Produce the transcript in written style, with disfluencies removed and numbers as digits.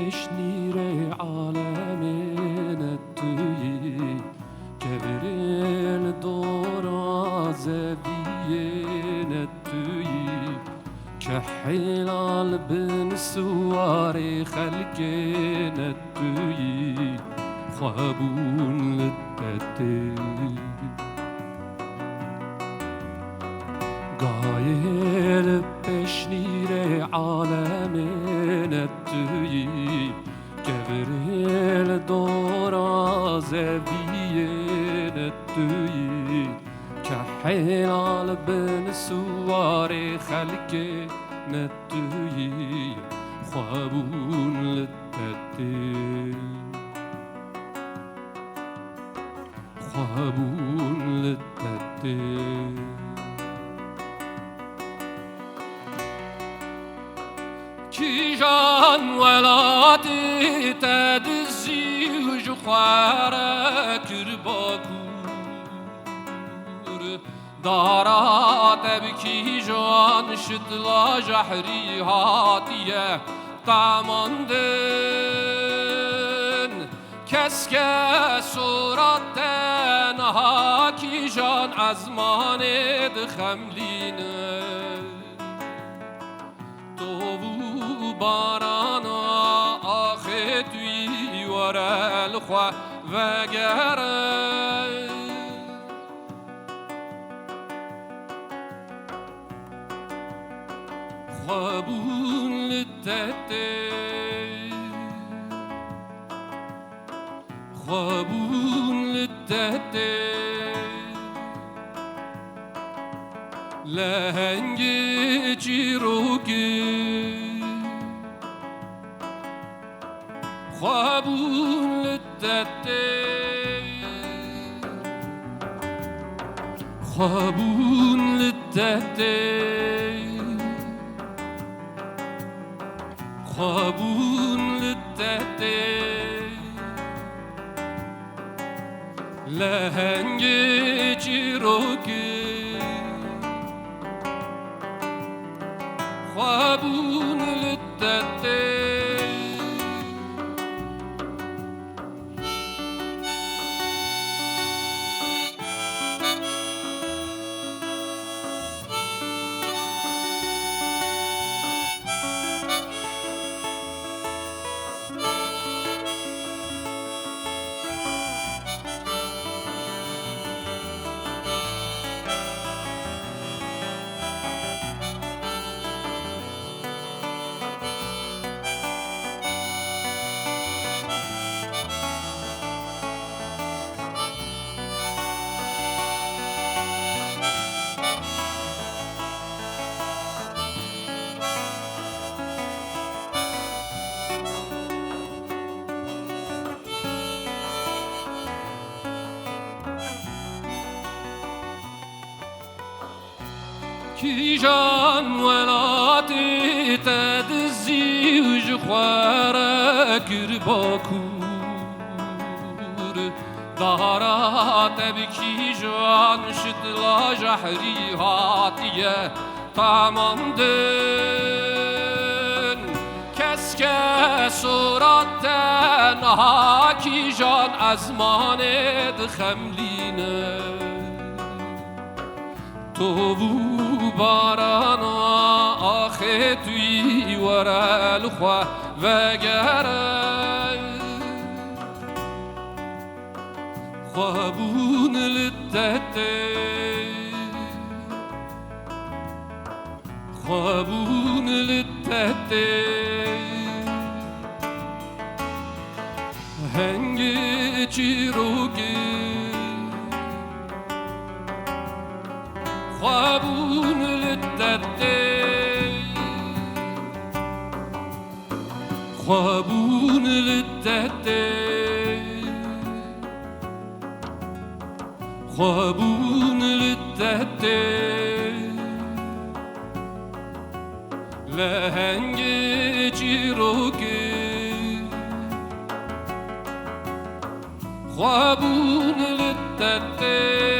بشنیر عالمین تویی کبرین دورا زبین تویی که حلال بن سواری خلقین تویی خوابون لدتی قايل بشنير عالمين التوي جبريل دورا زبيين التوي كحلال بن سواري خلقي نتوي خوابون للتدي خوابون للتدي كيجان ولادي تدزي وجخوارا كرباكور دارا تبكي جان شتلا جحري هاتيه تاماندن كسكه صورتن هاكي جان ازماند خملينه بارانا آخه توی ورل خوا وگره خوابون لدته خوابون لدته لهنگ چیروگی خوابون للتدي خوابون للتدي خوابون للتدي لهنگ چیروگی خوابون للتدي كيجان ولاتي تدزي وجخوارا كرباكور دارا تبكي جان شتلا جحري هاتيه تاماندن كسكه صورتن هاكي جان ازماند خملينه تو بارانا آخه توی ورل خوا وگره خوابون لدته خوابون لدته هنگ چیروگی خوابون للتدي خوابون للتدي خوابون للتدي لهنگ چیروگی خوابون للتدي